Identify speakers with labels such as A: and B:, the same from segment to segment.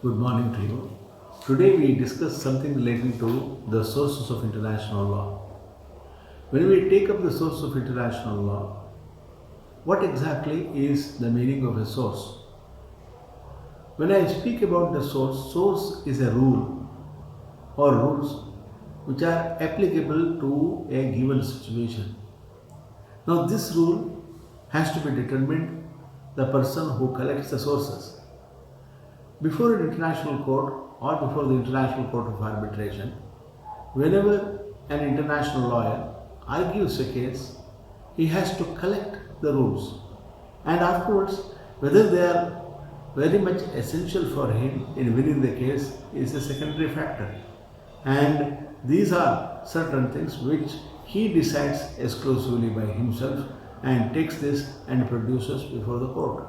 A: Good morning to you. Today we discuss something relating to the sources of international law. When we take up the source of international law, what exactly is the meaning of a source? When I speak about the source is a rule or rules which are applicable to a given situation. Now this rule has to be determined the person who collects the sources. Before an international court or before the International Court of Arbitration, whenever an international lawyer argues a case, he has to collect the rules, and afterwards, whether they are very much essential for him in winning the case is a secondary factor. And these are certain things which he decides exclusively by himself and takes this and produces before the court.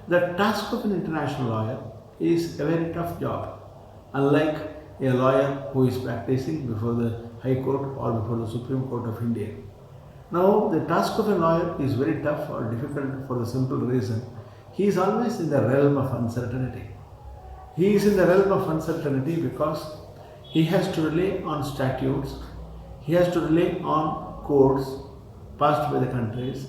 A: The task of an international lawyer is a very tough job, unlike a lawyer who is practicing before the High Court or before the Supreme Court of India. Now, the task of a lawyer is very tough or difficult for the simple reason he is always in the realm of uncertainty. He is in the realm of uncertainty because he has to rely on statutes, he has to rely on codes passed by the countries,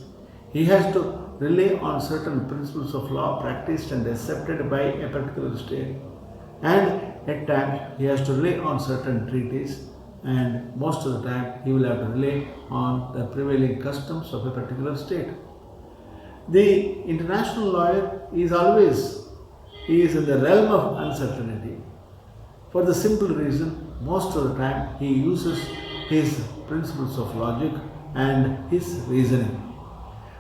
A: he has to rely on certain principles of law practiced and accepted by a particular state, and at times he has to rely on certain treaties, and most of the time he will have to rely on the prevailing customs of a particular state. The international lawyer is in the realm of uncertainty for the simple reason most of the time he uses his principles of logic and his reasoning.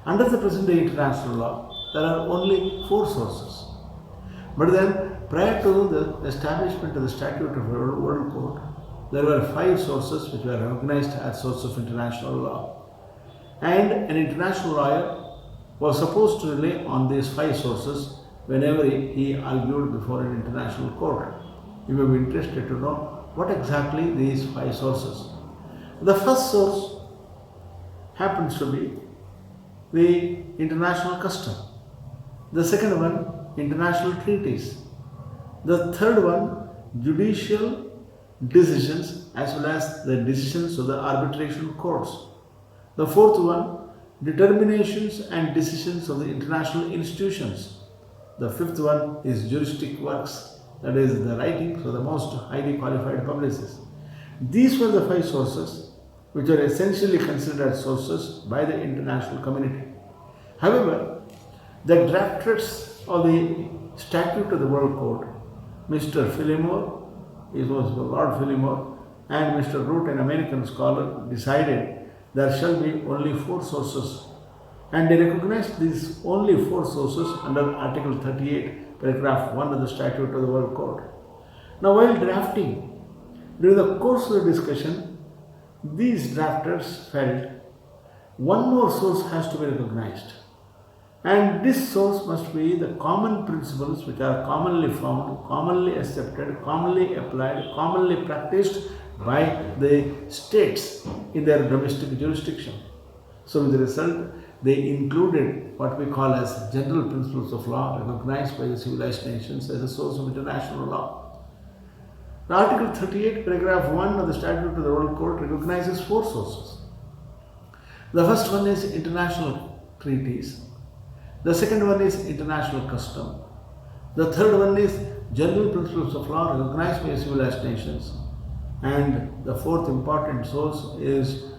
A: Under the present day international law, there are only 4 sources. But then, prior to the establishment of the Statute of the World Court, there were 5 sources which were recognized as sources of international law. And an international lawyer was supposed to rely on these 5 sources whenever he argued before an international court. You may be interested to know what exactly these 5 sources. The first source happens to be the international custom. The second one, international treaties. The third one, judicial decisions as well as the decisions of the arbitration courts. The fourth one, determinations and decisions of the international institutions. The fifth one is juristic works, that is the writings of the most highly qualified publicists. These were the 5 sources which are essentially considered sources by the international community. However, the drafters of the Statute of the World Court, Mr. Fillmore, it was Lord Fillmore, and Mr. Root, an American scholar, decided there shall be only 4 sources, and they recognized these only 4 sources under Article 38, paragraph 1 of the Statute of the World Court. Now, while drafting, during the course of the discussion, these drafters felt one more source has to be recognized, and this source must be the common principles which are commonly found, commonly accepted, commonly applied, commonly practiced by the states in their domestic jurisdiction. So, with the result, they included what we call as general principles of law recognized by the civilized nations as a source of international law. The Article 38, paragraph 1 of the Statute of the World Court recognizes 4 sources. The first one is international treaties. The second one is international custom. The third one is general principles of law recognized by civilized nations. And the fourth important source is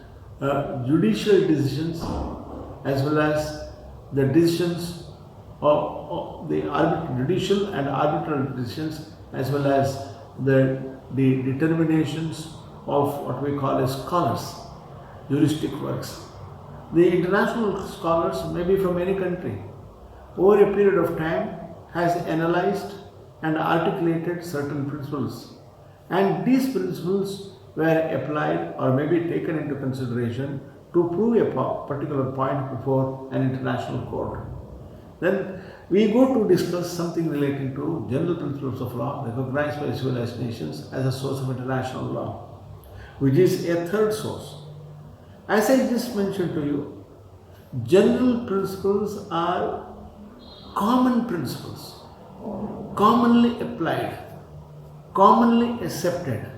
A: judicial decisions as well as the decisions of the judicial and arbitral decisions as well as the determinations of what we call as scholars, juristic works. The international scholars may be from any country. Over a period of time has analyzed and articulated certain principles, and these principles were applied or may be taken into consideration to prove a particular point before an international court. Then we go to discuss something relating to general principles of law recognized by civilized nations as a source of international law, which is a third source. As I just mentioned to you, general principles are common principles commonly applied, commonly accepted,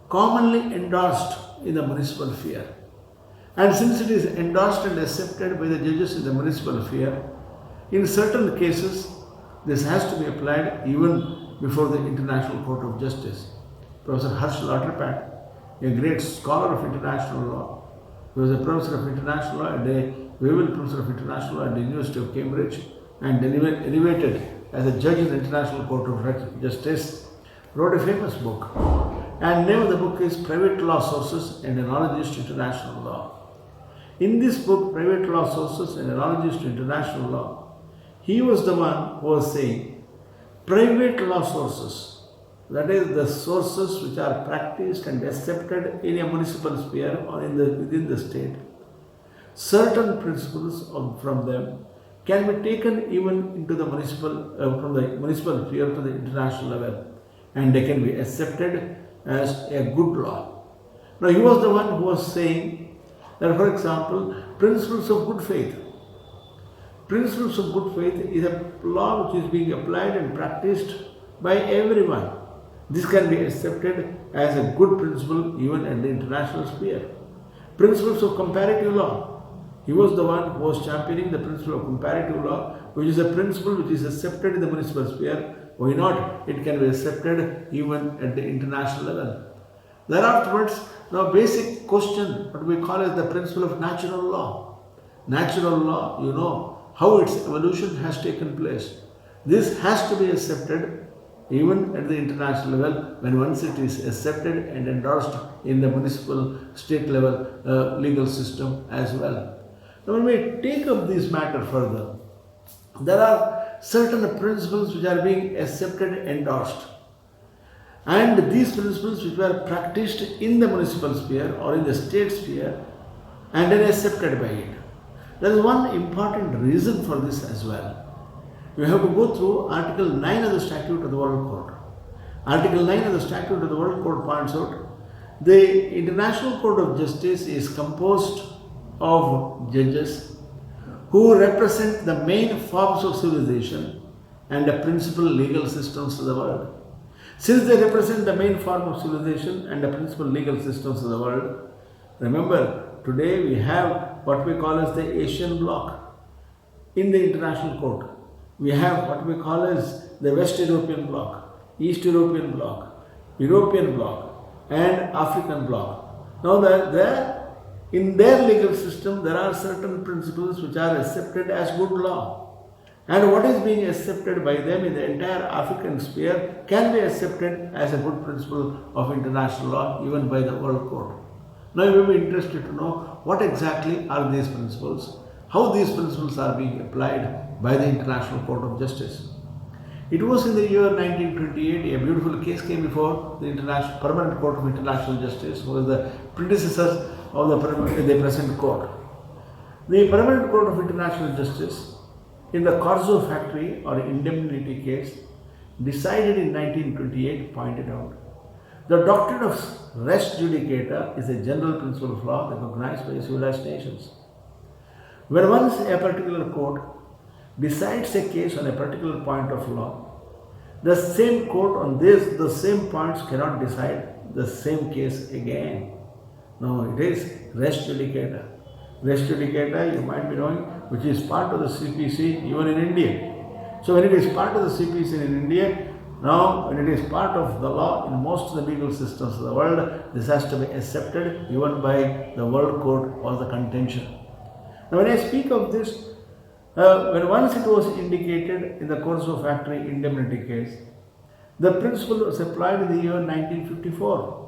A: commonly endorsed in the municipal sphere. And since it is endorsed and accepted by the judges in the municipal sphere, in certain cases, this has to be applied even before the International Court of Justice. Professor Harsh Lauterpacht, a great scholar of international law, he was a professor of international law and a Wavell professor of international law at the University of Cambridge and elevated as a judge in the International Court of Justice, wrote a famous book. And the name of the book is Private Law Sources and Analogies to International Law. In this book, Private Law Sources and Analogies to International Law, he was the one who was saying private law sources, that is the sources which are practiced and accepted in a municipal sphere or within the state, certain principles from them can be taken even into the from the municipal sphere to the international level, and they can be accepted as a good law. Now, he was the one who was saying that, for example, principles of good faith. Principles of good faith is a law which is being applied and practiced by everyone. This can be accepted as a good principle even at the international sphere. Principles of comparative law. He was the one who was championing the principle of comparative law, which is a principle which is accepted in the municipal sphere. Why not? It can be accepted even at the international level. Thereafterwards, now basic question, what we call as the principle of natural law. Natural law, you know how its evolution has taken place. This has to be accepted even at the international level when once it is accepted and endorsed in the municipal state level legal system as well. Now, when we take up this matter further, there are certain principles which are being accepted and endorsed. And these principles which were practiced in the municipal sphere or in the state sphere and then accepted by it. There is one important reason for this as well. You have to go through Article 9 of the Statute of the World Court. Article 9 of the Statute of the World Court points out the International Court of Justice is composed of judges who represent the main forms of civilization and the principal legal systems of the world. Since they represent the main form of civilization and the principal legal systems of the world, remember, today we have what we call as the Asian bloc in the International Court. We have what we call as the West European bloc, East European bloc, European bloc, and African bloc. Now, in their legal system, there are certain principles which are accepted as good law. And what is being accepted by them in the entire African sphere can be accepted as a good principle of international law even by the World Court. Now you will be interested to know what exactly are these principles, how these principles are being applied by the International Court of Justice. It was in the year 1928 a beautiful case came before the Permanent Court of International Justice, who was the predecessor of the present court. The Permanent Court of International Justice in the Corso factory or indemnity case decided in 1928 pointed out the doctrine of res judicata is a general principle of law recognized by civilized nations. When once a particular court decides a case on a particular point of law, the same court on the same points cannot decide the same case again. No, it is res judicata. Res judicata, you might be knowing, which is part of the CPC even in India. So when it is part of the CPC in India, now when it is part of the law in most of the legal systems of the world, this has to be accepted even by the World Court or the contention. Now when I speak of this, when once it was indicated in the Corso factory indemnity case, the principle was applied in the year 1954.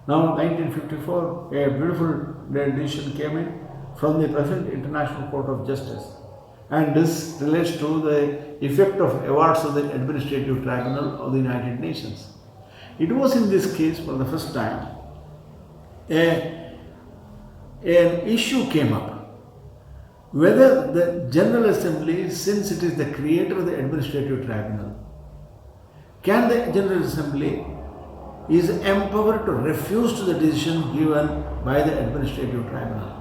A: Now 1954, a beautiful decision came in from the present International Court of Justice, and this relates to the effect of awards of the Administrative Tribunal of the United Nations. It was in this case for the first time an issue came up whether the General Assembly, since it is the creator of the Administrative Tribunal, can the General Assembly is empowered to refuse to the decision given by the Administrative Tribunal.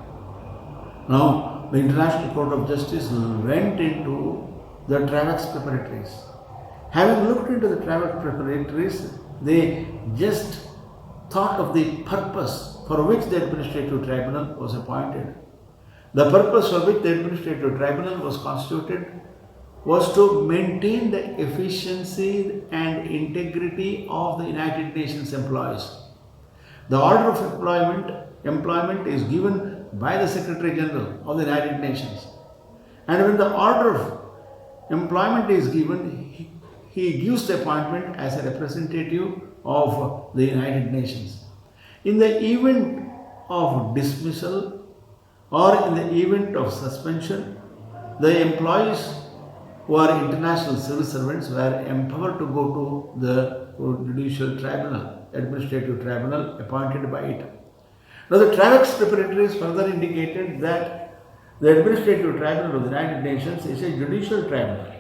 A: Now, the International Court of Justice went into the Travax preparatories Having looked into the travel preparatories, they just thought of the purpose for which the administrative tribunal was appointed. The purpose for which the administrative tribunal was constituted was to maintain the efficiency and integrity of the United Nations employees. The order of employment is given by the Secretary General of the United Nations. And when the order of employment is given, he gives the appointment as a representative of the United Nations. In the event of dismissal or in the event of suspension, the employees who are international civil servants were empowered to go to the Judicial Tribunal, administrative tribunal appointed by it. Now the Travex preparatories further indicated that the administrative tribunal of the United Nations is a judicial tribunal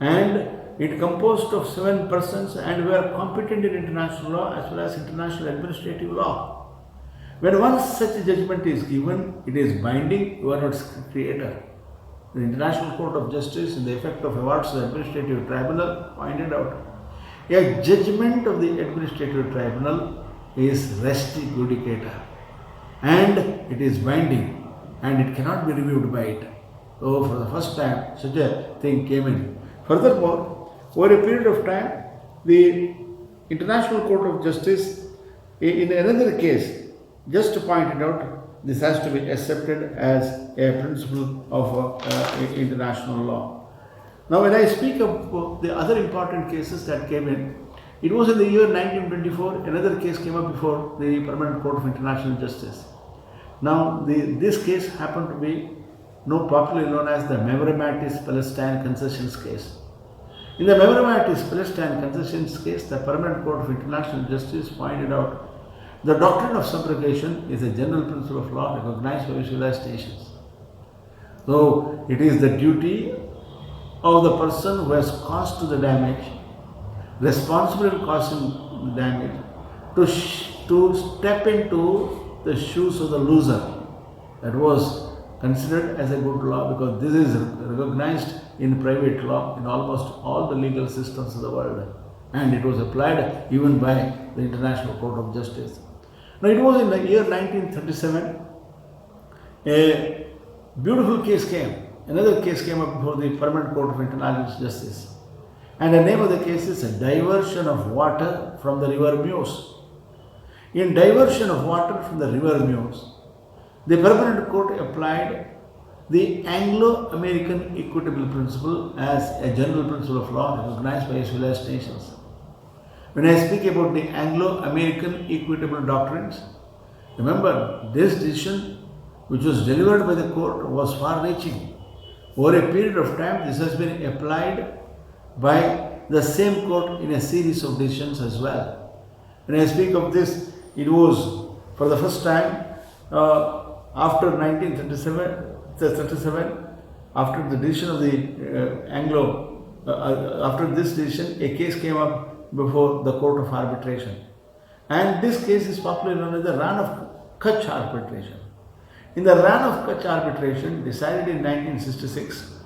A: and it composed of 7 persons and were competent in international law as well as international administrative law. When once such a judgment is given, it is binding, you are not creator. The International Court of Justice, in the effect of awards to the Administrative Tribunal, pointed out a judgment of the Administrative Tribunal is res judicata and it is binding and it cannot be reviewed by it. So, for the first time, such a thing came in. Furthermore, over a period of time, the International Court of Justice, in another case, just pointed out this has to be accepted as a principle of international law. Now, when I speak of the other important cases that came in, it was in the year 1924, another case came up before the Permanent Court of International Justice. Now, this case happened to be popularly known as the Memoramatis Palestine Concessions case. In the Memoramatis Palestine Concessions case, the Permanent Court of International Justice pointed out the doctrine of subrogation is a general principle of law recognized by civilized nations. So, it is the duty of the person who has caused the damage, responsible in causing the damage, to step into the shoes of the loser. That was considered as a good law because this is recognized in private law in almost all the legal systems of the world, and it was applied even by the International Court of Justice. Now, it was in the year 1937, a beautiful case came. Another case came up before the Permanent Court of International Justice. And the name of the case is a diversion of water from the river Meuse. In diversion of water from the river Meuse, the Permanent Court applied the Anglo-American equitable principle as a general principle of law recognized by civilized nations. When I speak about the Anglo-American equitable doctrines, remember this decision which was delivered by the court was far-reaching. Over a period of time, this has been applied by the same court in a series of decisions as well. When I speak of this, it was for the first time after 1937, after the decision of the after this decision, a case came up before the Court of Arbitration. And this case is popularly known as the Ran of Kutch arbitration. In the Ran of Kutch arbitration, decided in 1966,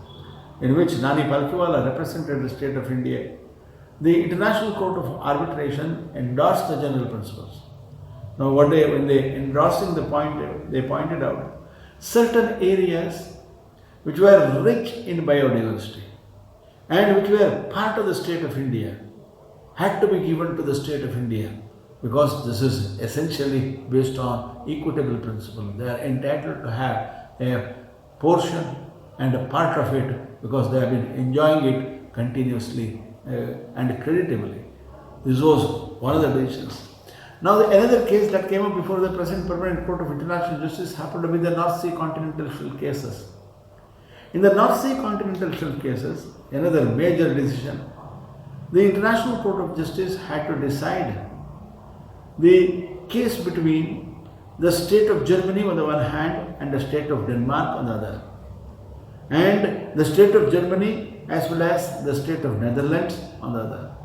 A: in which Nani Palkiwala represented the state of India, the International Court of Arbitration endorsed the general principles. Now, when they endorsing the point, they pointed out certain areas which were rich in biodiversity and which were part of the state of India had to be given to the state of India because this is essentially based on equitable principle. They are entitled to have a portion and a part of it because they have been enjoying it continuously and creditably. This was one of the decisions. Now, another case that came up before the present Permanent Court of International Justice happened to be the North Sea Continental Shelf cases. In the North Sea Continental Shelf cases, another major decision, the International Court of Justice had to decide the case between the state of Germany on the one hand and the state of Denmark on the other, and the state of Germany as well as the state of Netherlands on the other.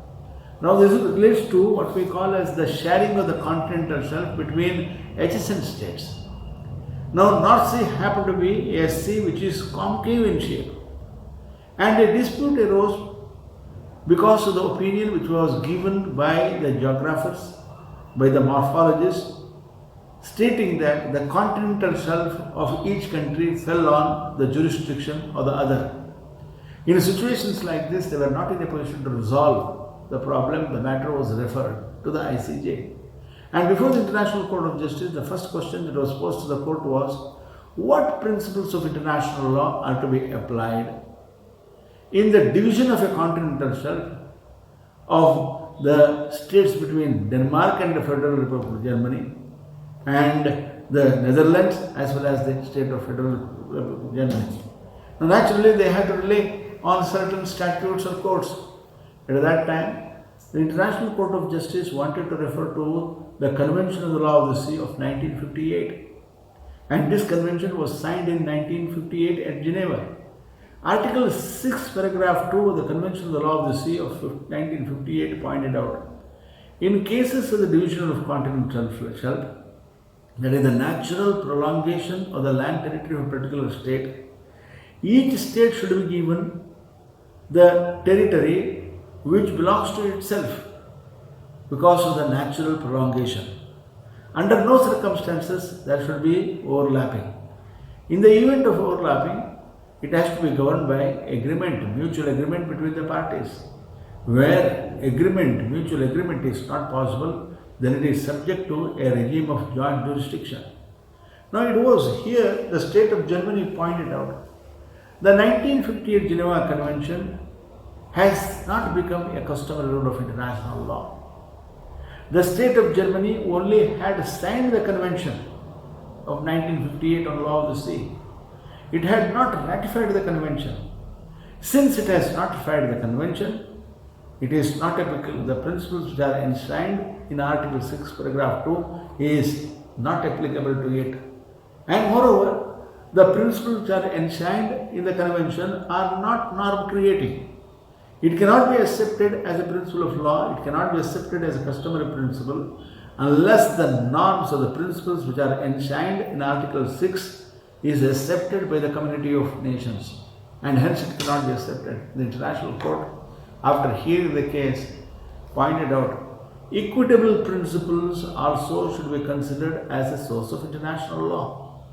A: Now, this relates to what we call as the sharing of the continental shelf between adjacent states. Now, North Sea happened to be a sea which is concave in shape, and a dispute arose because of the opinion which was given by the geographers, by the morphologists, stating that the continental shelf of each country fell on the jurisdiction of the other. In situations like this, they were not in a position to resolve the problem. The matter was referred to the ICJ. And before the International Court of Justice, the first question that was posed to the court was, what principles of international law are to be applied in the division of a continental shelf of the states between Denmark and the Federal Republic of Germany and the Netherlands as well as the state of Federal Republic of Germany. Now naturally they had to rely on certain statutes or codes. At that time, the International Court of Justice wanted to refer to the Convention on the Law of the Sea of 1958. And this convention was signed in 1958 at Geneva. Article 6, paragraph 2 of the Convention on the Law of the Sea of 1958 pointed out, in cases of the division of continental shelf, that is the natural prolongation of the land territory of a particular state, each state should be given the territory which belongs to itself because of the natural prolongation. Under no circumstances there should be overlapping. In the event of overlapping, it has to be governed by agreement, mutual agreement between the parties. Where mutual agreement is not possible, then it is subject to a regime of joint jurisdiction. Now it was here the state of Germany pointed out, the 1958 Geneva Convention has not become a customary rule of international law. The state of Germany only had signed the convention of 1958 on law of the sea. It had not ratified the convention. Since it has not ratified the convention, it is not applicable. The principles which are enshrined in Article 6, paragraph 2 is not applicable to it. And moreover, the principles which are enshrined in the convention are not norm creating. It cannot be accepted as a principle of law, it cannot be accepted as a customary principle unless the norms or the principles which are enshrined in Article 6 is accepted by the community of nations, and hence it cannot be accepted. The International Court, after hearing the case, pointed out equitable principles also should be considered as a source of international law,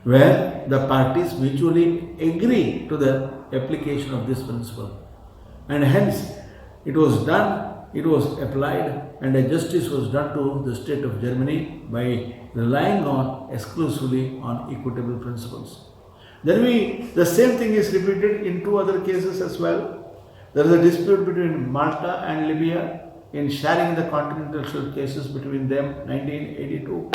A: where the parties mutually agree to the application of this principle. And hence, it was done, it was applied, and a justice was done to the state of Germany by relying on exclusively on equitable principles. Then the same thing is repeated in two other cases as well. There is a dispute between Malta and Libya in sharing the continental shelf cases between them, 1982.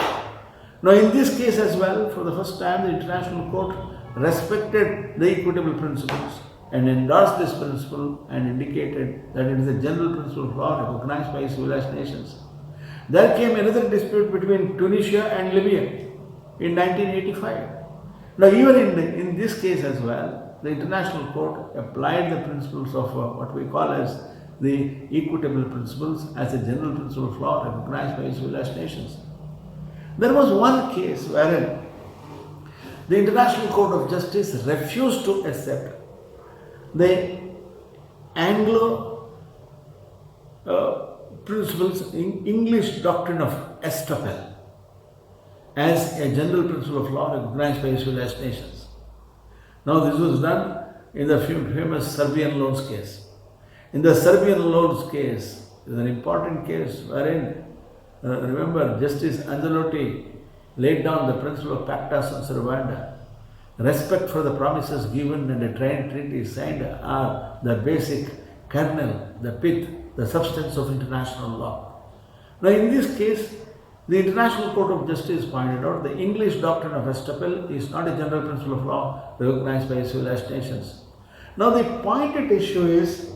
A: Now in this case as well, for the first time, the International Court respected the equitable principles and endorsed this principle and indicated that it is a general principle of law recognized by civilized nations. There came another dispute between Tunisia and Libya in 1985. Now even in this case as well, the International Court applied the principles of what we call as the equitable principles as a general principle of law recognized by civilized nations. There was one case wherein the International Court of Justice refused to accept the Anglo principles in English doctrine of estoppel as a general principle of law recognized by civilized nations. Now this was done in the famous Serbian loans case. In the Serbian loans case, it is an important case wherein, remember, Justice Angelotti laid down the principle of pacta sunt servanda. Respect for the promises given and a treaty signed are the basic kernel, the pith, the substance of international law. Now in this case, the International Court of Justice pointed out the English doctrine of estoppel is not a general principle of law recognized by civilized nations. Now the point at issue is,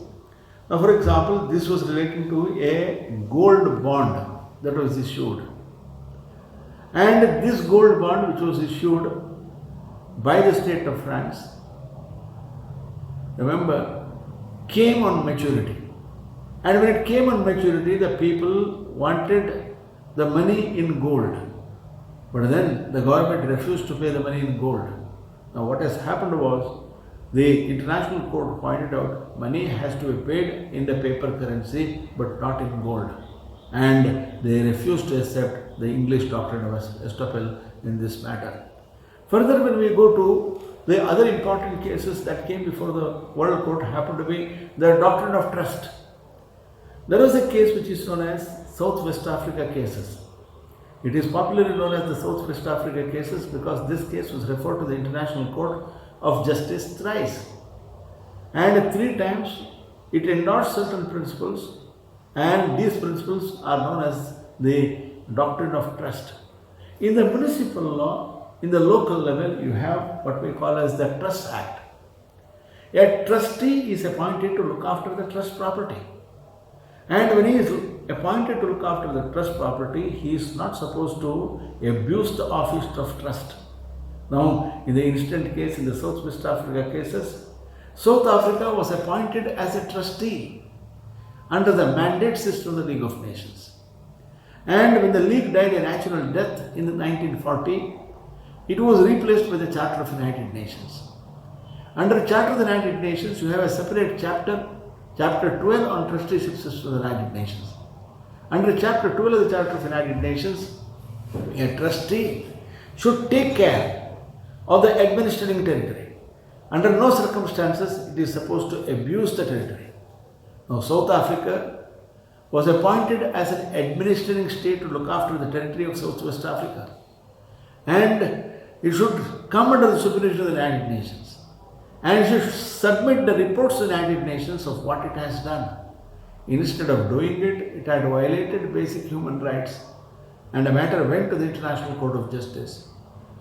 A: now for example, this was relating to a gold bond that was issued. And this gold bond which was issued by the state of France, remember, came on maturity. And when it came on maturity, the people wanted the money in gold. But then the government refused to pay the money in gold. Now what has happened was, the International Court pointed out money has to be paid in the paper currency but not in gold. And they refused to accept the English doctrine of estoppel in this matter. Further, when we go to the other important cases that came before the World Court, happened to be the doctrine of trust. There was a case which is known as South West Africa cases. It is popularly known as the South West Africa cases because this case was referred to the International Court of Justice thrice. And 3 times it endorsed certain principles, and these principles are known as the doctrine of trust. In the municipal law, in the local level, you have what we call as the Trust Act. A trustee is appointed to look after the trust property. And when he is appointed to look after the trust property, he is not supposed to abuse the office of trust. Now, in the incident case, in the South West Africa cases, South Africa was appointed as a trustee under the mandate system of the League of Nations. And when the League died a natural death in 1940, it was replaced by the Charter of the United Nations. Under the Charter of the United Nations, you have a separate chapter, Chapter 12 on trusteeship system of the United Nations. Under Chapter 12 of the Charter of the United Nations, a trustee should take care of the administering territory. Under no circumstances it is supposed to abuse the territory. Now, South Africa was appointed as an administering state to look after the territory of South West Africa, and it should come under the supervision of the United Nations, and it should submit the reports to the United Nations of what it has done. Instead of doing it, it had violated basic human rights, and the matter went to the International Court of Justice.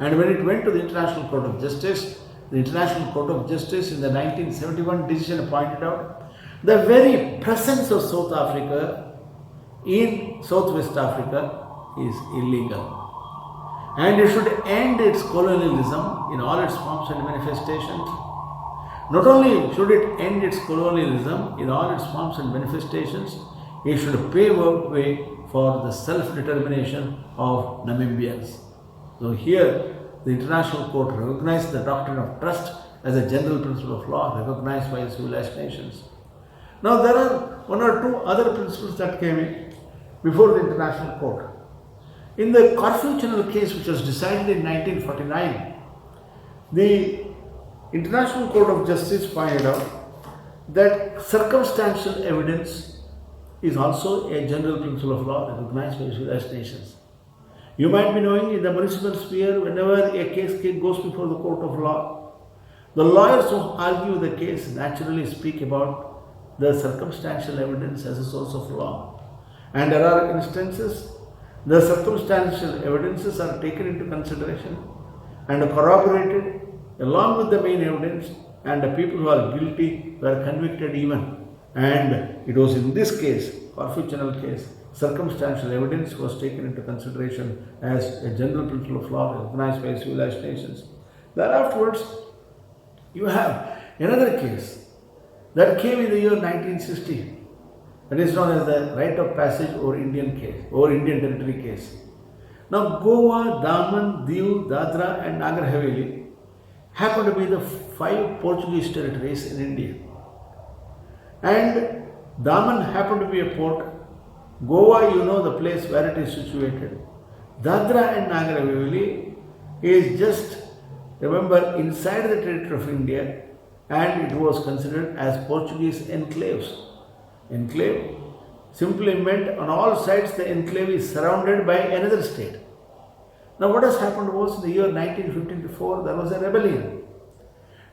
A: And when it went to the International Court of Justice, the International Court of Justice in the 1971 decision pointed out the very presence of South Africa in Southwest Africa is illegal. And it should end its colonialism in all its forms and manifestations. Not only should it end its colonialism in all its forms and manifestations, it should pave a way for the self-determination of Namibians. So here, the International Court recognized the doctrine of trust as a general principle of law recognized by civilized nations. Now, there are 1 or 2 other principles that came in before the International Court. In the Corfu Channel case, which was decided in 1949, the International Court of Justice pointed out that circumstantial evidence is also a general principle of law recognized by civilized nations. You might be knowing in the municipal sphere, whenever a case goes before the court of law, the lawyers who argue the case naturally speak about the circumstantial evidence as a source of law. And there are instances, the circumstantial evidences are taken into consideration and corroborated along with the main evidence, and the people who are guilty were convicted even. And it was in this case, Corfu Channel case, circumstantial evidence was taken into consideration as a general principle of law recognized by civilized nations. Thereafterwards, you have another case that came in the year 1960. That is known as the right of passage over Indian case, over Indian territory case. Now, Goa, Daman, Diu, Dadra, and Nagar Haveli happen to be the 5 Portuguese territories in India. And Daman happened to be a port. Goa, you know the place where it is situated. Dadra and Nagar Haveli is just, remember, inside the territory of India, and it was considered as Portuguese enclaves. Enclave simply meant on all sides the enclave is surrounded by another state. Now, what has happened was in the year 1954 there was a rebellion.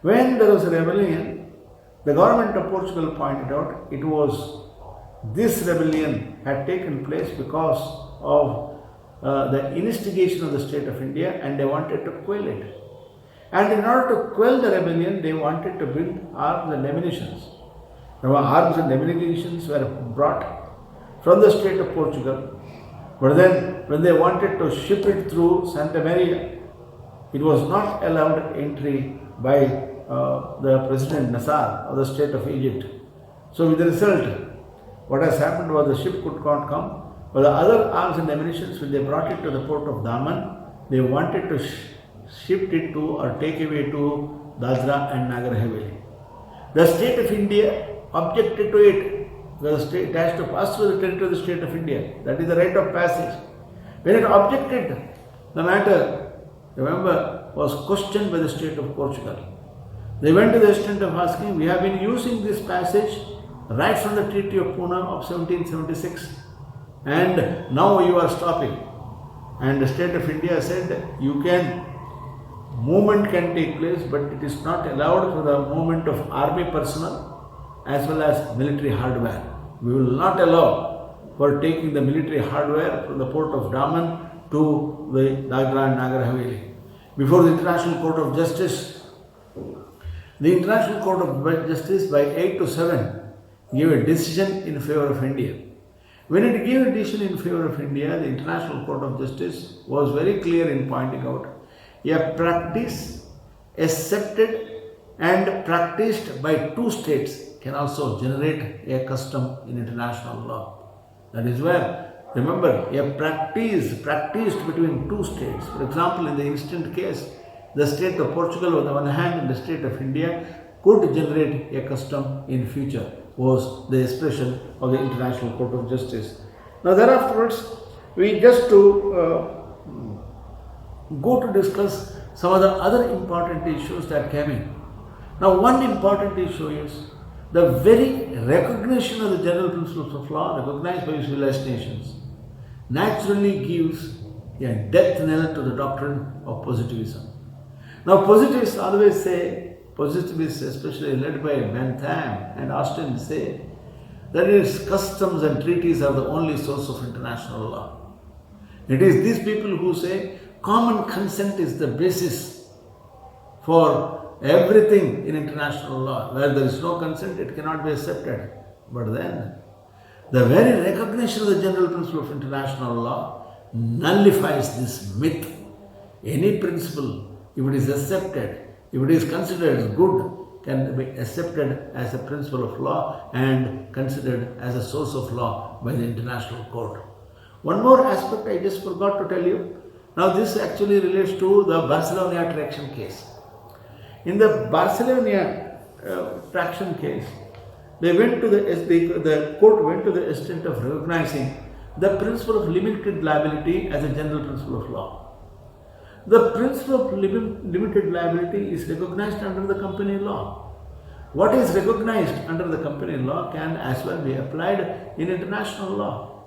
A: When there was a rebellion, the government of Portugal pointed out it was this rebellion had taken place because of the instigation of the state of India, and they wanted to quell it. And in order to quell the rebellion, they wanted to bring arms and ammunition. Now, arms and ammunition were brought from the state of Portugal, but then when they wanted to ship it through Santa Maria, it was not allowed entry by the President Nasser of the state of Egypt. So with the result, what has happened was the ship could not come, but the other arms and ammunition, when they brought it to the port of Daman, they wanted to ship it to or take away to Dadra and Nagar Haveli. The state of India objected to it. The state has to pass through the territory of the state of India. That is the right of passage. When it objected, the matter, remember, was questioned by the state of Portugal. They went to the extent of asking, we have been using this passage right from the Treaty of Pune of 1776 and now you are stopping. And the state of India said, movement can take place, but it is not allowed for the movement of army personnel as well as military hardware. We will not allow for taking the military hardware from the port of Daman to the Dadra and Nagar Haveli. Before the International Court of Justice, the International Court of Justice by 8-7 gave a decision in favor of India. When it gave a decision in favor of India, the International Court of Justice was very clear in pointing out a practice accepted and practiced by two states can also generate a custom in international law. That is where, remember, a practice practiced between two states. For example, in the instant case, the state of Portugal on the one hand and the state of India could generate a custom in future, was the expression of the International Court of Justice. Now thereafterwards, we just go to discuss some of the other important issues that came in. Now one important issue is the very recognition of the general principles of law recognized by civilized nations naturally gives a death knell to the doctrine of positivism. Now positivists always say, positivists especially led by Bentham and Austin say that its customs and treaties are the only source of international law. It is these people who say common consent is the basis for everything in international law. Where there is no consent, it cannot be accepted. But then, the very recognition of the general principle of international law nullifies this myth. Any principle, if it is accepted, if it is considered as good, can be accepted as a principle of law and considered as a source of law by the international court. One more aspect I just forgot to tell you. Now this actually relates to the Barcelona traction case. In the Barcelona traction case, the court went to the extent of recognizing the principle of limited liability as a general principle of law. The principle of limited liability is recognized under the company law. What is recognized under the company law can as well be applied in international law.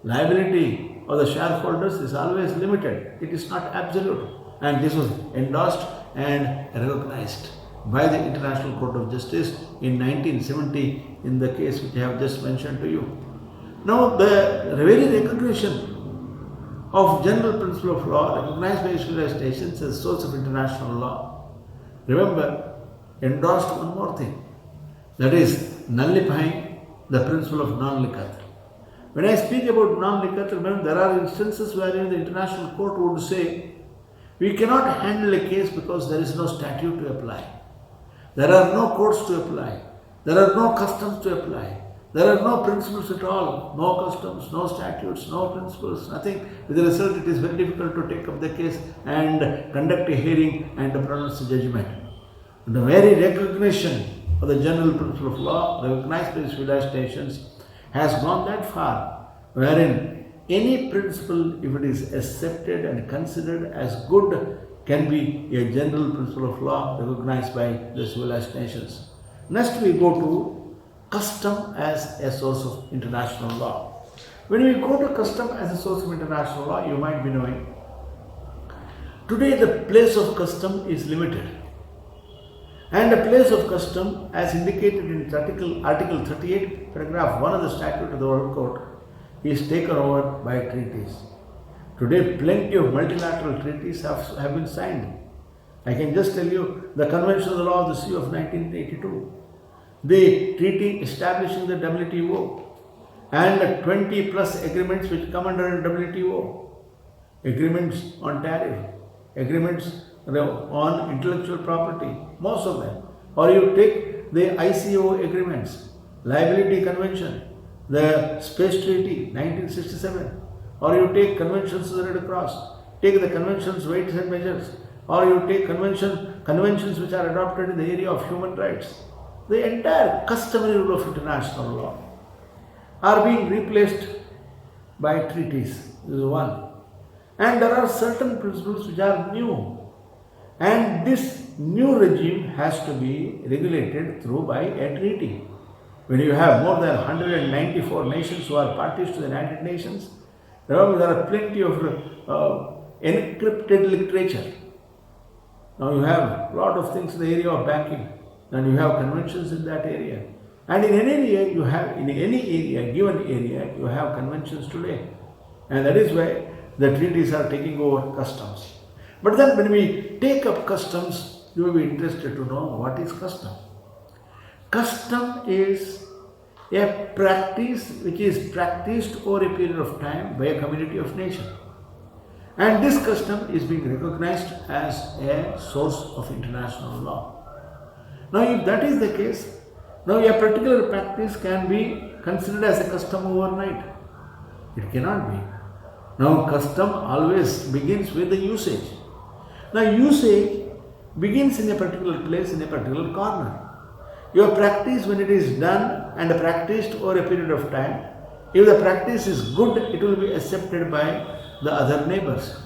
A: Liability of the shareholders is always limited. It is not absolute. And this was endorsed and recognized by the International Court of Justice in 1970 in the case which I have just mentioned to you. Now the very recognition of general principle of law recognized by civilized nations as a source of international law, remember, endorsed one more thing, that is nullifying the principle of non-liqat. When I speak about non-liqat, remember there are instances wherein the international court would say we cannot handle a case because there is no statute to apply. There are no courts to apply. There are no customs to apply. There are no principles at all. No customs, no statutes, no principles, nothing. With the result, it is very difficult to take up the case and conduct a hearing and pronounce a judgment. The very recognition of the general principle of law recognized by civilized nations has gone that far, wherein any principle, if it is accepted and considered as good, can be a general principle of law recognized by the civilized nations. Next we go to custom as a source of international law. When we go to custom as a source of international law, you might be knowing, today the place of custom is limited. And the place of custom, as indicated in Article 38, paragraph 1 of the Statute of the World Court, is taken over by treaties. Today, plenty of multilateral treaties have been signed. I can just tell you the Convention of the Law of the Sea of 1982, the treaty establishing the WTO, and the 20 plus agreements which come under WTO, agreements on tariff, agreements on intellectual property, most of them. Or you take the ICO agreements, Liability Convention, the Space Treaty 1967, or you take conventions of the Red Cross, take the conventions weights and measures, or you take convention conventions which are adopted in the area of human rights, the entire customary rule of international law are being replaced by treaties. This is one. And there are certain principles which are new. And this new regime has to be regulated through by a treaty. When you have more than 194 nations who are parties to the United Nations, remember there are plenty of encrypted literature. Now you have a lot of things in the area of banking, and you have conventions in that area. And in any area, given area, you have conventions today. And that is why the treaties are taking over customs. But then when we take up customs, you will be interested to know what is custom. Custom is a practice which is practiced over a period of time by a community of nations. And this custom is being recognized as a source of international law. Now, if that is the case, now a particular practice can be considered as a custom overnight. It cannot be. Now, custom always begins with the usage. Now, usage begins in a particular place, in a particular corner. Your practice, when it is done and practiced over a period of time, if the practice is good, it will be accepted by the other neighbors,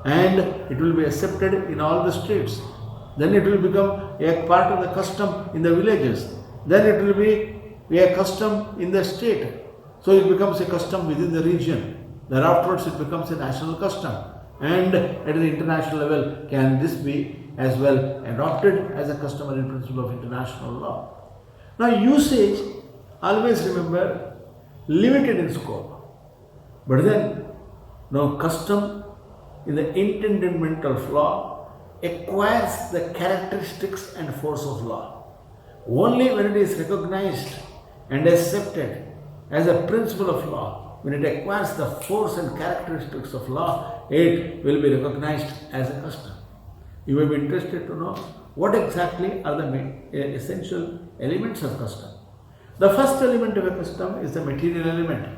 A: and it will be accepted in all the streets. Then it will become a part of the custom in the villages. Then it will be a custom in the state. So it becomes a custom within the region. Then afterwards it becomes a national custom. And at the international level, can this be as well adopted as a customary principle of international law? Now, usage, always remember, limited in scope. But then, now custom in the intendment of law acquires the characteristics and force of law. Only when it is recognized and accepted as a principle of law, when it acquires the force and characteristics of law, it will be recognized as a custom. You may be interested to know what exactly are the essential elements of custom. The first element of a custom is the material element.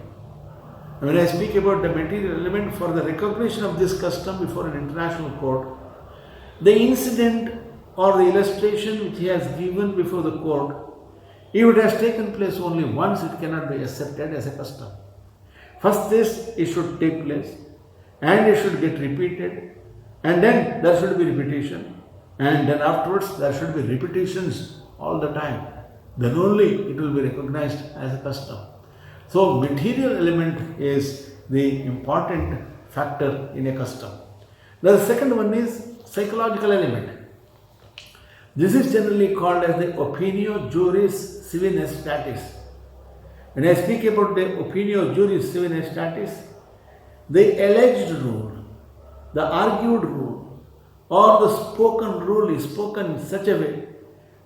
A: When I speak about the material element for the recognition of this custom before an international court, the incident or the illustration which he has given before the court, if it has taken place only once, it cannot be accepted as a custom. First it should take place, and it should get repeated, and then there should be repetition, and then afterwards there should be repetitions all the time. Then only it will be recognized as a custom. So material element is the important factor in a custom. Now the second one is psychological element. This is generally called as the opinio juris civile statis. When I speak about the opinio juris civile statis, the alleged rule, the argued rule, or the spoken rule is spoken in such a way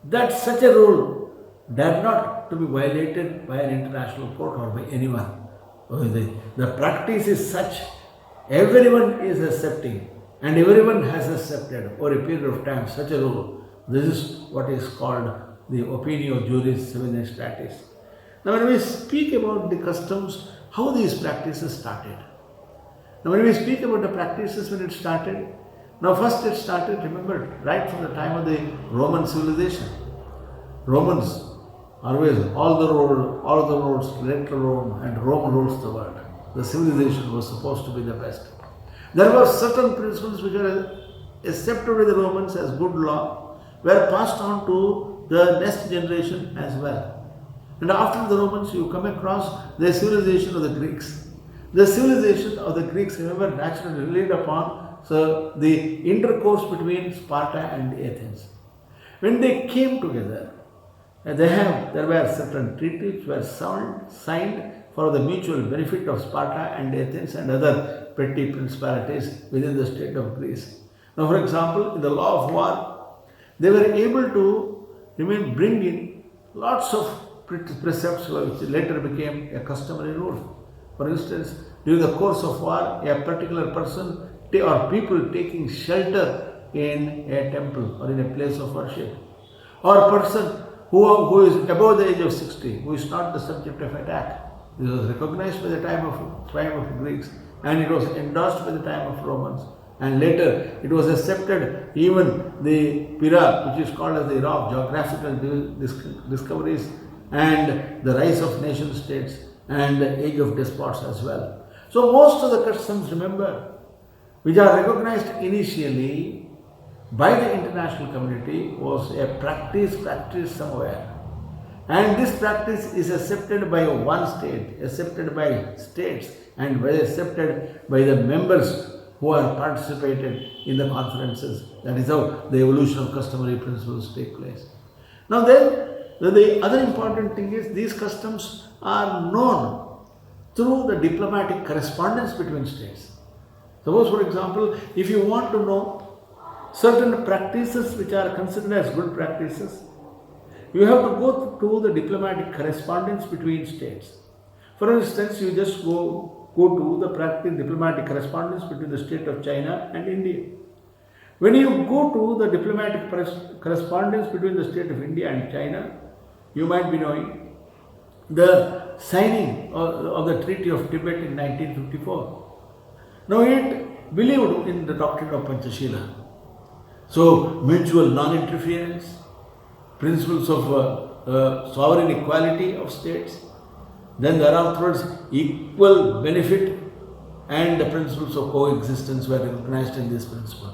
A: that such a rule dare not to be violated by an international court or by anyone. The practice is such, everyone is accepting, and everyone has accepted over a period of time such a rule. This is what is called the opinio juris civile statis. Now when we speak about the customs, how these practices started. Now when we speak about the practices when it started, now first it started, remember, right from the time of the Roman civilization. Romans always, all the roads led to Rome, and Rome rules the world. The civilization was supposed to be the best. There were certain principles which were accepted by the Romans as good law, were passed on to the next generation as well. And after the Romans, you come across the civilization of the Greeks. The civilization of the Greeks, remember, naturally relied upon the intercourse between Sparta and Athens. When they came together, there were certain treaties which were signed for the mutual benefit of Sparta and Athens and other petty principalities within the state of Greece. Now, for example, in the law of war, they were able to bring in lots of precepts which later became a customary rule. For instance, during the course of war, a particular person or people taking shelter in a temple or in a place of worship, or a person who is above the age of 60, who is not the subject of attack. This was recognized by the time of Greeks, and it was endorsed by the time of Romans. And later it was accepted even the Pira, which is called as the era of geographical discoveries, and the rise of nation states and the age of despots as well. So most of the customs, remember, which are recognized initially by the international community was a practice practiced somewhere. And this practice is accepted by one state, accepted by states, and accepted by the members who are participated in the conferences. That is how the evolution of customary principles take place. Now then, the other important thing is these customs are known through the diplomatic correspondence between states. Suppose, for example, if you want to know certain practices which are considered as good practices, you have to go to the diplomatic correspondence between states. For instance, you just go to the diplomatic correspondence between the state of China and India. When you go to the diplomatic correspondence between the state of India and China, you might be knowing the signing of the Treaty of Tibet in 1954. Now it believed in the doctrine of Panchashila. So mutual non-interference, principles of sovereign equality of states, then there are afterwards equal benefit, and the principles of coexistence were recognized in this principle.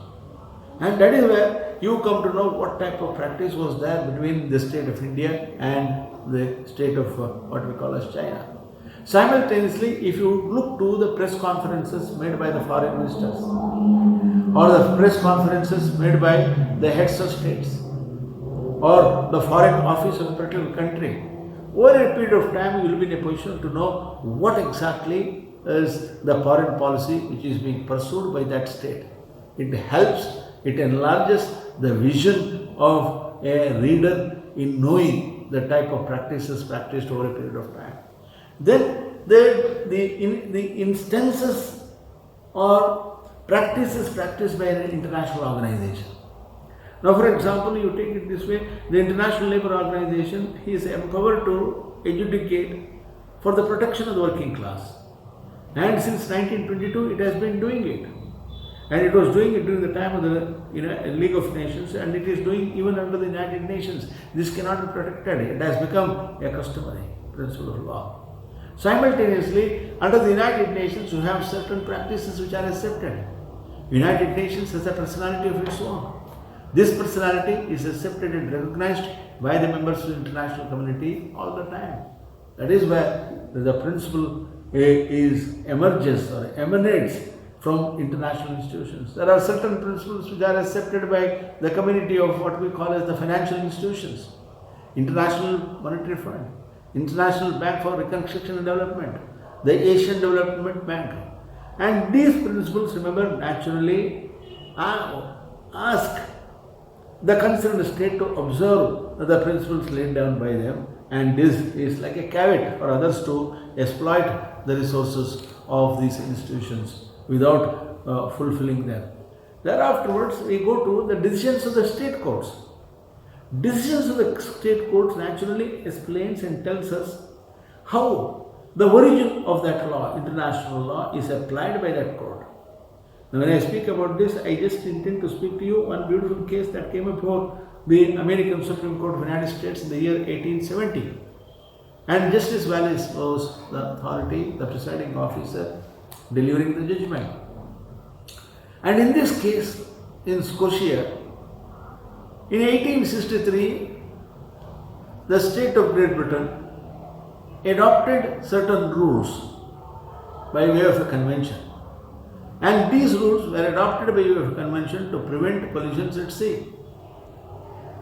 A: And that is where you come to know what type of practice was there between the state of India and the state of what we call as China. Simultaneously, if you look to the press conferences made by the foreign ministers or the press conferences made by the heads of states or the foreign office of a particular country, over a period of time you will be in a position to know what exactly is the foreign policy which is being pursued by that state. It helps, it enlarges the vision of a reader in knowing the type of practices practiced over a period of time. Then the instances or practices practiced by an international organization. Now, for example, you take it this way, the International Labour Organization is empowered to adjudicate for the protection of the working class. And since 1922, it has been doing it. And it was doing it during the time of the League of Nations, and it is doing even under the United Nations. This cannot be protected. It has become a customary principle of law. Simultaneously, under the United Nations, you have certain practices which are accepted. United Nations has a personality of its own. This personality is accepted and recognized by the members of the international community all the time. That is where the principle emerges or emanates from international institutions. There are certain principles which are accepted by the community of what we call as the financial institutions. International Monetary Fund, International Bank for Reconstruction and Development, the Asian Development Bank. And these principles, remember, naturally ask the concerned state to observe the principles laid down by them, and this is like a caveat for others to exploit the resources of these institutions without fulfilling them. Thereafterwards, we go to the decisions of the state courts. Decisions of the state courts naturally explains and tells us how the origin of that law, international law, is applied by that court. Now, when I speak about this, I just intend to speak to you one beautiful case that came before the American Supreme Court of the United States in the year 1870. And Justice Wallace was the authority, the presiding officer, delivering the judgment. And in this case, in Scotia, in 1863, the state of Great Britain adopted certain rules by way of a convention. And these rules were adopted by way of a convention to prevent collisions at sea.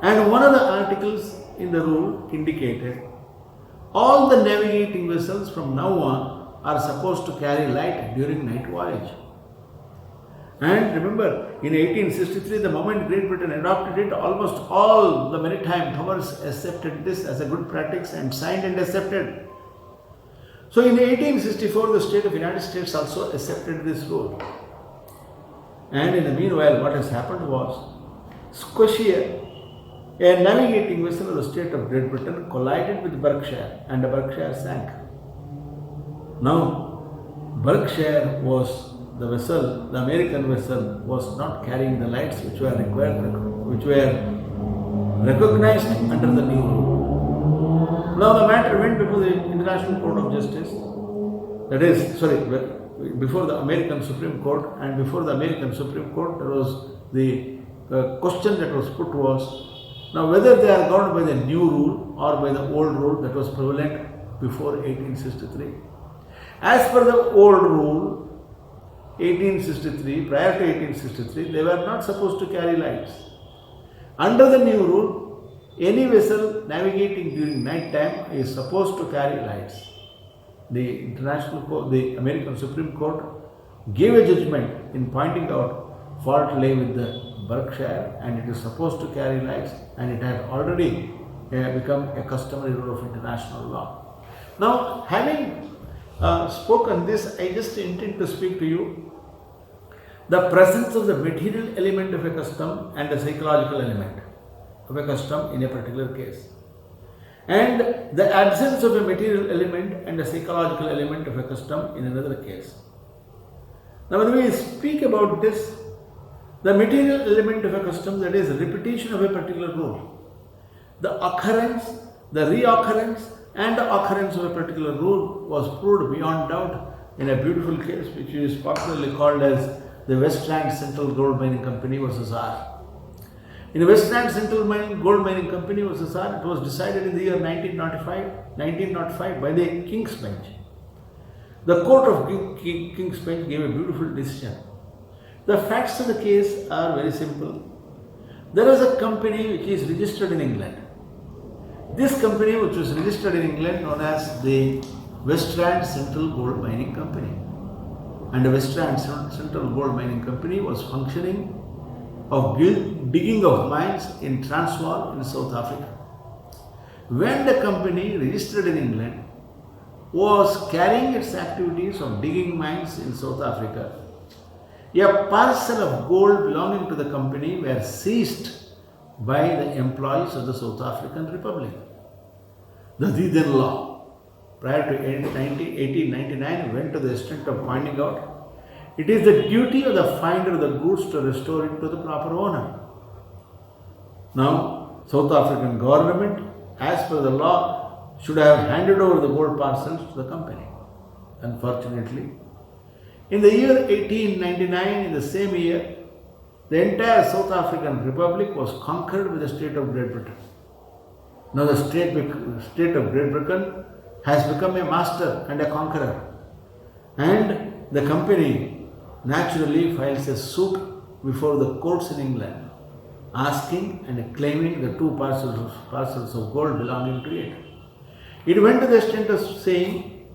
A: And one of the articles in the rule indicated all the navigating vessels from now on are supposed to carry light during night voyage. And remember, in 1863, the moment Great Britain adopted it, almost all the maritime powers accepted this as a good practice and signed and accepted. So in 1864, the state of the United States also accepted this rule. And in the meanwhile, what has happened was, Scotia, a navigating vessel of the state of Great Britain, collided with Berkshire, and the Berkshire sank. Now, Berkshire was the vessel, the American vessel, was not carrying the lights which were required, which were recognized under the new rule. Now the matter went before the International Court of Justice, before the American Supreme Court, and before the American Supreme Court there was the question that was put was, now whether they are governed by the new rule or by the old rule that was prevalent before 1863. As per the old rule, 1863, prior to 1863, they were not supposed to carry lights. Under the new rule, any vessel navigating during night time is supposed to carry lights. The International Court, the American Supreme Court gave a judgment in pointing out fault lay with the Berkshire, and it is supposed to carry lights, and it had already become a customary rule of international law. Now, having spoken this, I just intend to speak to you the presence of the material element of a custom and the psychological element of a custom in a particular case, and the absence of a material element and a psychological element of a custom in another case. Now, when we speak about this, the material element of a custom, that is repetition of a particular rule, the occurrence, the reoccurrence and the occurrence of a particular rule was proved beyond doubt in a beautiful case which is popularly called as the Westland Central Gold Mining Company versus R. In the Westland Central Gold Mining Company versus R, it was decided in the year 1905 by the King's Bench. The Court of King's Bench gave a beautiful decision. The facts of the case are very simple. There is a company which is registered in England. This company, which was registered in England, known as the Westland Central Gold Mining Company. And the Westland Central Gold Mining Company was functioning of digging of mines in Transvaal in South Africa. When the company registered in England was carrying its activities of digging mines in South Africa, a parcel of gold belonging to the company were seized by the employees of the South African Republic. The then law, prior to 1899, went to the extent of pointing out it is the duty of the finder of the goods to restore it to the proper owner. Now, South African government, as per the law, should have handed over the gold parcels to the company. Unfortunately, in the year 1899, in the same year, the entire South African Republic was conquered by the state of Great Britain. Now the state of Great Britain has become a master and a conqueror, and the company naturally files a suit before the courts in England, asking and claiming the two parcels of gold belonging to it. It went to the extent of saying,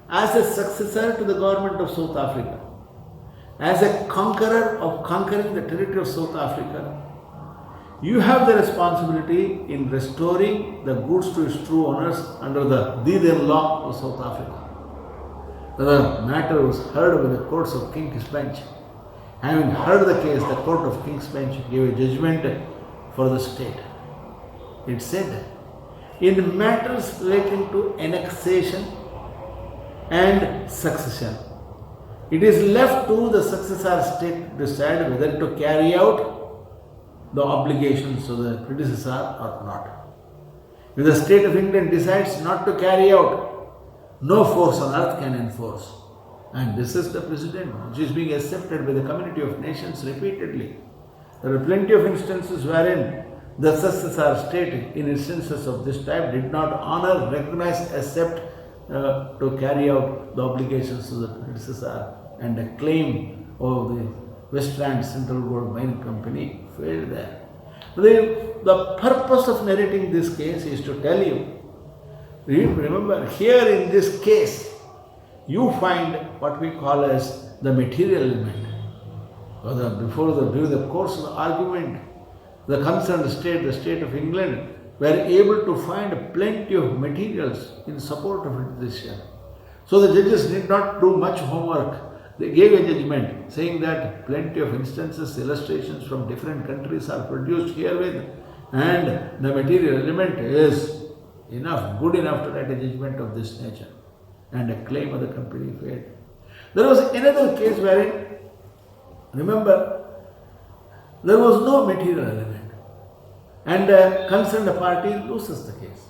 A: as a successor to the government of South Africa, as a conqueror of conquering the territory of South Africa, you have the responsibility in restoring the goods to its true owners under the then law of South Africa. The matter was heard by the courts of King's Bench. Having heard the case, the court of King's Bench gave a judgment for the state. It said, in matters relating to annexation and succession, it is left to the successor state to decide whether to carry out the obligations of the predecessor or not. If the state of England decides not to carry out, no force on earth can enforce. And this is the precedent which is being accepted by the community of nations repeatedly. There are plenty of instances wherein the successor state, in instances of this type, did not honor, recognize, accept to carry out the obligations of the predecessor, and a claim of the Westland Central Gold Mining Company failed there. The purpose of narrating this case is to tell you, remember, here in this case, you find what we call as the material element. During the course of the argument, the concerned state, the state of England, were able to find plenty of materials in support of its decision. So the judges did not do much homework. They gave a judgment saying that plenty of instances, illustrations from different countries are produced herewith, and the material element is enough, good enough to write a judgment of this nature, and a claim of the company failed. There was another case wherein, remember, there was no material element and a concerned party loses the case.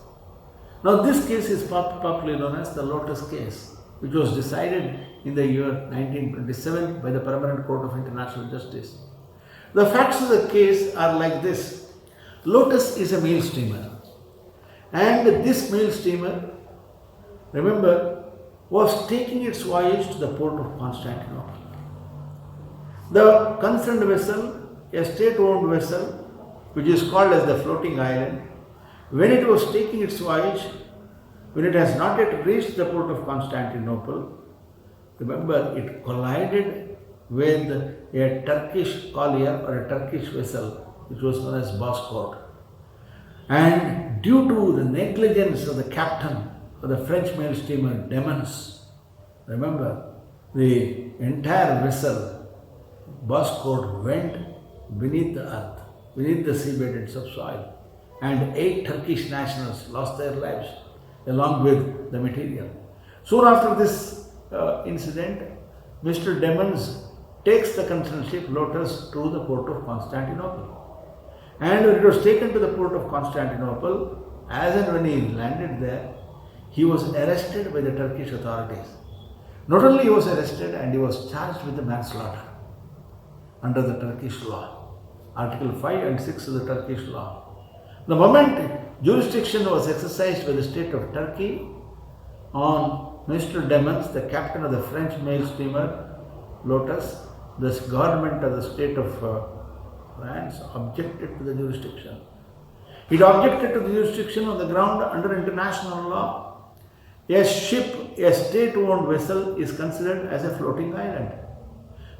A: Now this case is popularly known as the Lotus Case, which was decided in the year 1927 by the Permanent Court of International Justice. The facts of the case are like this. Lotus is a mail steamer, and this mail steamer, remember, was taking its voyage to the port of Constantinople. The concerned vessel, a state-owned vessel, which is called as the floating island, when it was taking its voyage, when it has not yet reached the port of Constantinople, remember, it collided with a Turkish collier or a Turkish vessel, which was known as Boscourt. And due to the negligence of the captain of the French mail steamer Demons, remember, the entire vessel, Boscourt, went beneath the earth, beneath the seabed and subsoil, and 8 Turkish nationals lost their lives along with the material. Soon after this incident, Mr. Demons takes the concerned ship Lotus to the port of Constantinople. And when it was taken to the port of Constantinople, as and when he landed there, he was arrested by the Turkish authorities. Not only he was arrested, and he was charged with the manslaughter under the Turkish law, Article 5 and 6 of the Turkish law. The moment jurisdiction was exercised by the state of Turkey on Mr. Demons, the captain of the French mail steamer Lotus, the government of the state of France objected to the jurisdiction. It objected to the jurisdiction on the ground under international law. A ship, a state-owned vessel, is considered as a floating island.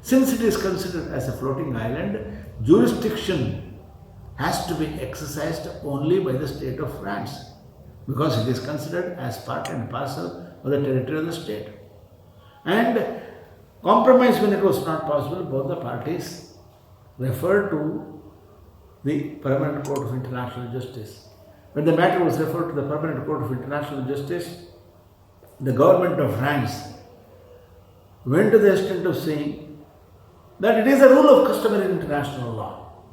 A: Since it is considered as a floating island, jurisdiction has to be exercised only by the state of France, because it is considered as part and parcel of the territory of the state. And compromise, when it was not possible, both the parties referred to the Permanent Court of International Justice. When the matter was referred to the Permanent Court of International Justice, the government of France went to the extent of saying that it is a rule of customary international law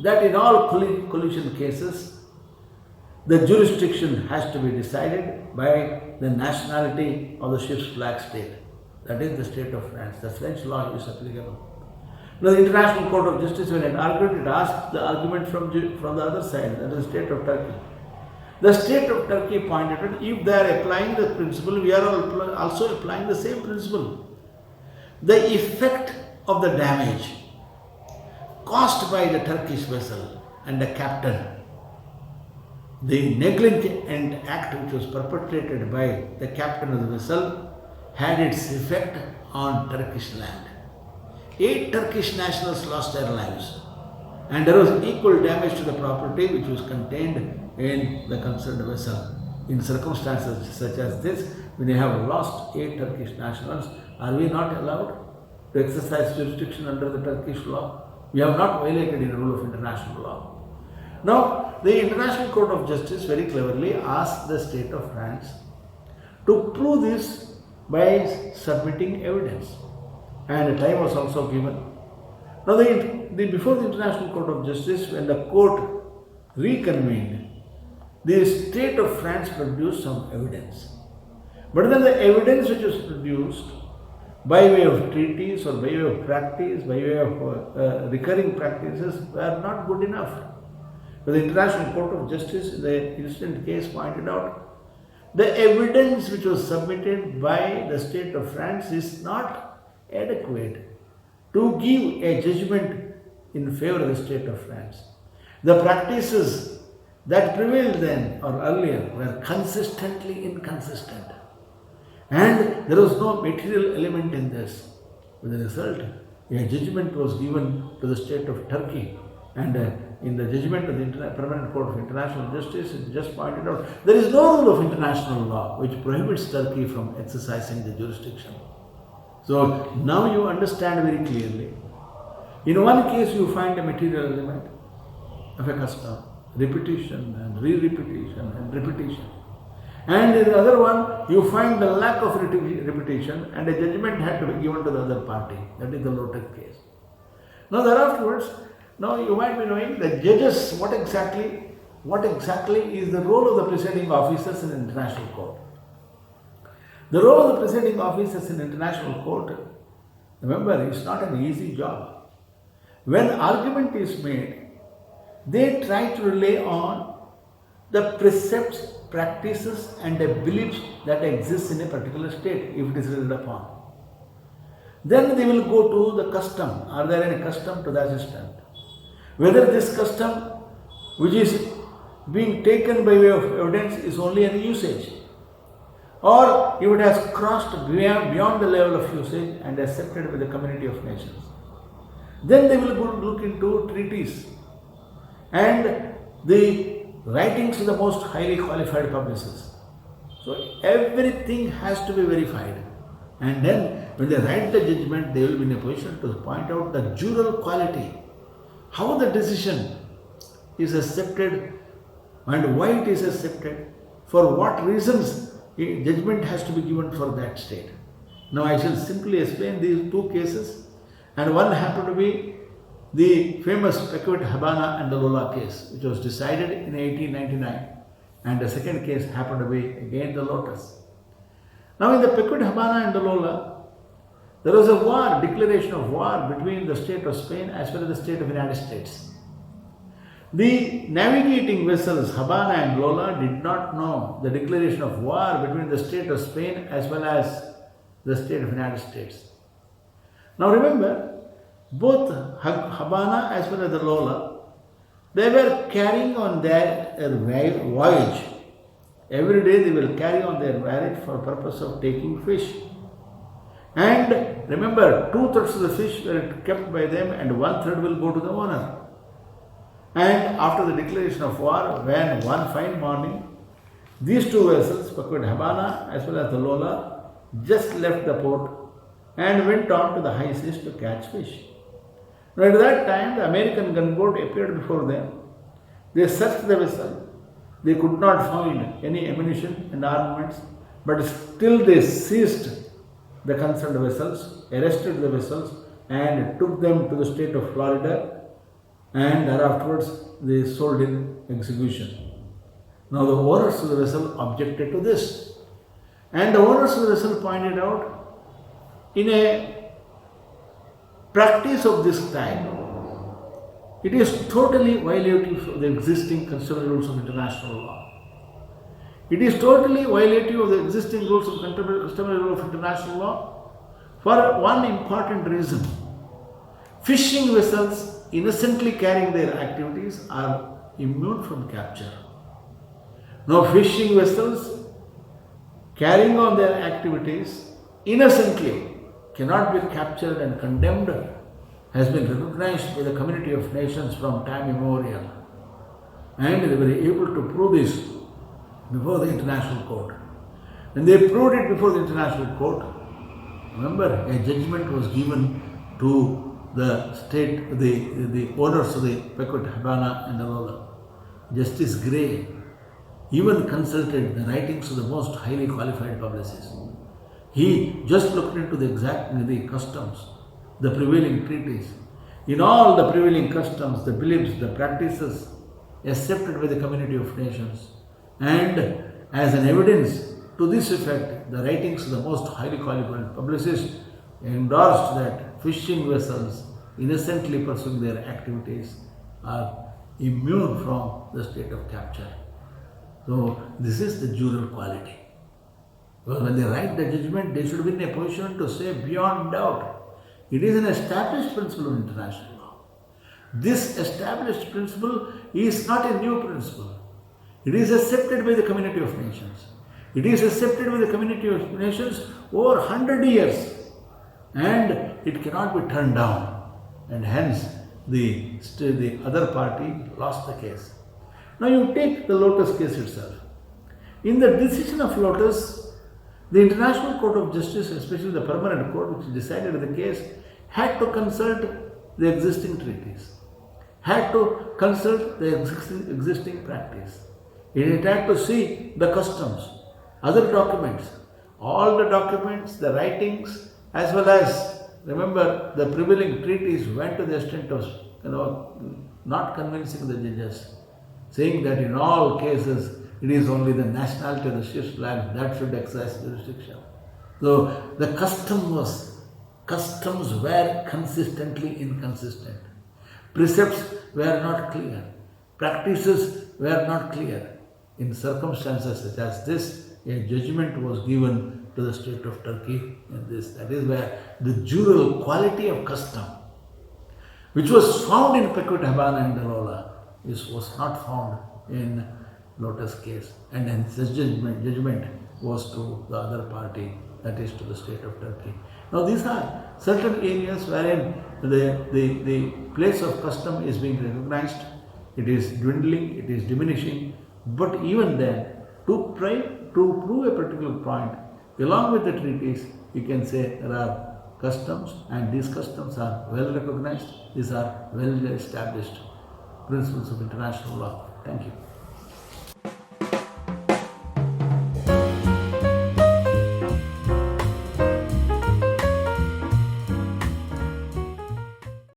A: that in all collision cases, the jurisdiction has to be decided by the nationality of the ship's flag state. That is the state of France. The French law is applicable. Now, the International Court of Justice, when it argued, it asked the argument from the other side, that is the state of Turkey. The state of Turkey pointed out, if they are applying the principle, we are also applying the same principle. The effect of the damage caused by the Turkish vessel and the captain, the negligent act which was perpetrated by the captain of the vessel, had its effect on Turkish land. 8 Turkish nationals lost their lives, and there was equal damage to the property which was contained in the concerned vessel. In circumstances such as this, when you have lost 8 Turkish nationals, are we not allowed to exercise jurisdiction under the Turkish law? We have not violated the rule of international law. Now, the International Court of Justice very cleverly asked the state of France to prove this by submitting evidence, and time was also given. Now, before the International Court of Justice, when the court reconvened, the state of France produced some evidence. But then the evidence which was produced by way of treaties or by way of practice, by way of recurring practices, were not good enough. But the International Court of Justice in the incident case pointed out, the evidence which was submitted by the state of France is not adequate to give a judgment in favor of the state of France. The practices that prevailed then or earlier were consistently inconsistent, and there was no material element in this. With the result, a judgment was given to the state of Turkey, and in the judgment of the Permanent Court of International Justice, it just pointed out there is no rule of international law which prohibits Turkey from exercising the jurisdiction. So now you understand very clearly. In one case you find a material element of a custom, repetition and re-repetition and repetition. And in the other one, you find the lack of repetition and a judgment had to be given to the other party. That is the Lotus Case. Now thereafterwards, now you might be knowing the judges, what exactly is the role of the presiding officers in international court. The role of the presiding officers in international court, remember, is not an easy job. When argument is made, they try to rely on the precepts, practices and the beliefs that exist in a particular state, if it is relied upon. Then they will go to the custom. Are there any custom to the assistant? Whether this custom, which is being taken by way of evidence, is only an usage, or if it has crossed beyond the level of usage and accepted by the community of nations. Then they will go look into treaties and the writings of the most highly qualified publicists. So everything has to be verified. And then when they write the judgment, they will be in a position to point out the jural quality, how the decision is accepted and why it is accepted, for what reasons a judgment has to be given for that state. Now I shall simply explain these two cases, and one happened to be the famous Pequot-Habana and the Lola case, which was decided in 1899, and the second case happened to be again the Lotus. Now in the Pequot-Habana and the Lola, there was a war, declaration of war between the state of Spain as well as the state of the United States. The navigating vessels Habana and Lola did not know the declaration of war between the state of Spain as well as the state of the United States. Now remember, both Habana as well as the Lola, they were carrying on their voyage. Every day they will carry on their voyage for purpose of taking fish. And remember, 2/3 of the fish were kept by them and 1/3 will go to the owner. And after the declaration of war, when one fine morning, these two vessels, Pequot-Habana as well as the Lola, just left the port and went on to the high seas to catch fish. Now at that time, the American gunboat appeared before them. They searched the vessel. They could not find any ammunition and armaments, but still they seized the concerned vessels, arrested the vessels and took them to the state of Florida, and thereafterwards they sold in execution. Now the owners of the vessel objected to this, and the owners of the vessel pointed out, in a practice of this type, it is totally violative of the existing customary rules of international law. It is totally violative of the existing rules of customary rule of international law for one important reason. Fishing vessels innocently carrying their activities are immune from capture. Now fishing vessels carrying on their activities innocently cannot be captured and condemned, has been recognized by the community of nations from time immemorial. And they were able to prove this before the international court. When they proved it before the international court, remember, a judgment was given to the state, the owners of the Pequot-Habana and the Lola. Justice Gray even consulted the writings of the most highly qualified publicists. He just looked into the customs, the prevailing treaties. In all the prevailing customs, the beliefs, the practices accepted by the community of nations, and as an evidence to this effect, the writings of the most highly qualified publicists endorsed that fishing vessels innocently pursuing their activities are immune from the state of capture. So this is the jural quality. Because when they write the judgment, they should be in a position to say beyond doubt, it is an established principle of international law. This established principle is not a new principle. It is accepted by the community of nations. It is accepted by the community of nations over 100 years, and it cannot be turned down, and hence the other party lost the case. Now you take the Lotus case itself. In the decision of Lotus, the International Court of Justice, especially the permanent court which decided the case, had to consult the existing treaties, had to consult the existing practice. It had to see the customs, other documents, all the documents, the writings, as well as, remember, the prevailing treaties went to the extent of, not convincing the judges, saying that in all cases it is only the nationality of the Swiss flag that should exercise jurisdiction. So the customs were consistently inconsistent. Precepts were not clear. Practices were not clear. In circumstances such as this, a judgment was given to the state of Turkey in this. That is where the jural quality of custom, which was found in Pekut Habana and Dalola, was not found in Lotus Case. And hence this judgment was to the other party, that is to the state of Turkey. Now these are certain areas wherein the place of custom is being recognized. It is dwindling, it is diminishing, but even then, to prove a particular point, along with the treaties, you can say there are customs, and these customs are well recognized, these are well established principles of international law. Thank you.